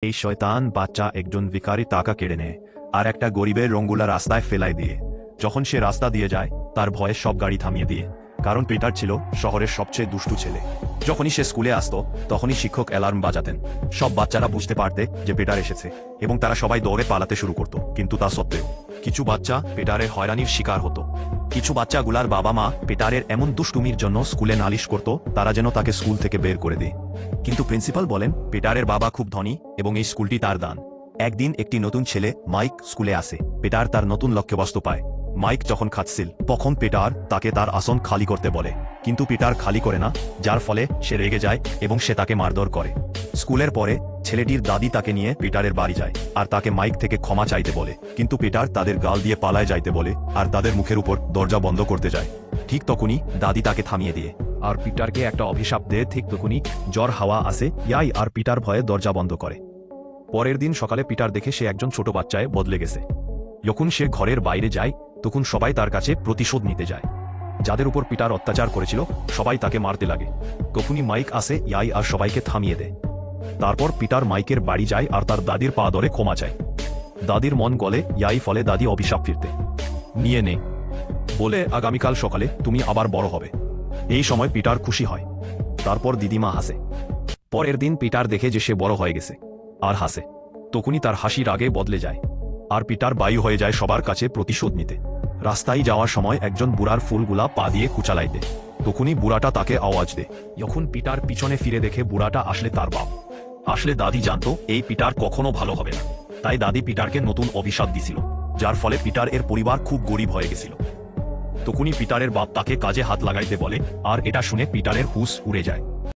এই শয়তান বাচ্চা একজন ভিখারি টাকা কেড়ে নেয় আর একটা গরিবের রঙ্গুলা রাস্তায় ফেলাই দিয়ে। যখন সে রাস্তা দিয়ে যায় তার ভয়ে সব গাড়ি থামিয়ে দিয়ে, কারণ পিটার ছিল শহরের সবচেয়ে দুষ্টু ছেলে। যখনই সে স্কুলে আসতো তখনই শিক্ষক অ্যালার্ম বাজাতেন। সব বাচ্চারা বুঝতে পারতে যে পিটার এসেছে এবং তারা সবাই দৌড়ে পালাতে শুরু করত। কিন্তু তা সত্ত্বেও কিছু বাচ্চা পিটারের হয়রানির শিকার হতো। কিছু বাচ্চাগুলার বাবা মা পিটারের এমন দুষ্টুমির জন্য স্কুলে নালিশ করত তারা যেন তাকে স্কুল থেকে বের করে দেয়। কিন্তু প্রিন্সিপাল বলেন পিটারের বাবা খুব ধনী এবং এই স্কুলটি তার দান। একদিন একটি নতুন ছেলে মাইক স্কুলে আসে। পিটার তার নতুন লক্ষ্যবস্তু পায়। মাইক যখন খাচ্ছিল তখন পিটার তাকে তার আসন খালি করতে বলে, কিন্তু পিটার খালি করে না, যার ফলে সে রেগে যায় এবং সে তাকে মারধর করে। স্কুলের পরে ছেলেটির দাদি তাকে নিয়ে পিটারের বাড়ি যায় আর তাকে মাইক থেকে ক্ষমা চাইতে বলে, কিন্তু পিটার তাদের গাল দিয়ে পালায় যাইতে বলে আর তাদের মুখের উপর দরজা বন্ধ করতে যায়। ঠিক তখনই দাদি তাকে থামিয়ে দিয়ে আর পিটারকে একটা অভিশাপ দেয়। ঠিক তখনই জ্বর হাওয়া আসে ইয়াই আর পিটার ভয়ে দরজা বন্ধ করে। পরের দিন সকালে পিটার দেখে সে একজন ছোট বাচ্চায় বদলে গেছে। যখন সে ঘরের বাইরে যায় তখন সবাই তার কাছে প্রতিশোধ নিতে যায়। যাদের উপর পিটার অত্যাচার করেছিল সবাই তাকে মারতে লাগে। তখনই মাইক আসে ইয়াই আর সবাইকে থামিয়ে দেয়। তারপর পিটার মাইকের বাড়ি যায় আর তার দাদির পা ধরে ক্ষমা চায়। দাদির মন গলে ইয়াই ফলে দাদি অভিশাপ ফিরতে নিয়ে নে বলে আগামীকাল সকালে তুমি আবার বড় হবে। এই সময় পিটার খুশি হয়। তারপর দিদিমা হাসে। পরের দিন পিটার দেখে যে সে বড় হয়ে গেছে আর হাসে। তখনই তার হাসির আগে বদলে যায় আর পিটার বায়ু হয়ে যায় সবার কাছে প্রতিশোধ নিতে। রাস্তায় যাওয়ার সময় একজন বুড়ার ফুলগুলা পা দিয়ে কুচালাই দেয়। তখনই বুড়াটা তাকে আওয়াজ দেয়। যখন পিটার পিছনে ফিরে দেখে বুড়াটা আসলে তার বাপ। আসলে দাদি জানতো এই পিটার কখনো ভালো হবে না, তাই দাদি পিটারকে নতুন অভিশাপ দিছিল, যার ফলে পিটার এর পরিবার খুব গরিব হয়ে গেছিল। তখনই পিটারের বাপ তাকে কাজে হাত লাগাইতে বলে আর এটা শুনে পিটারের হুঁশ উড়ে যায়।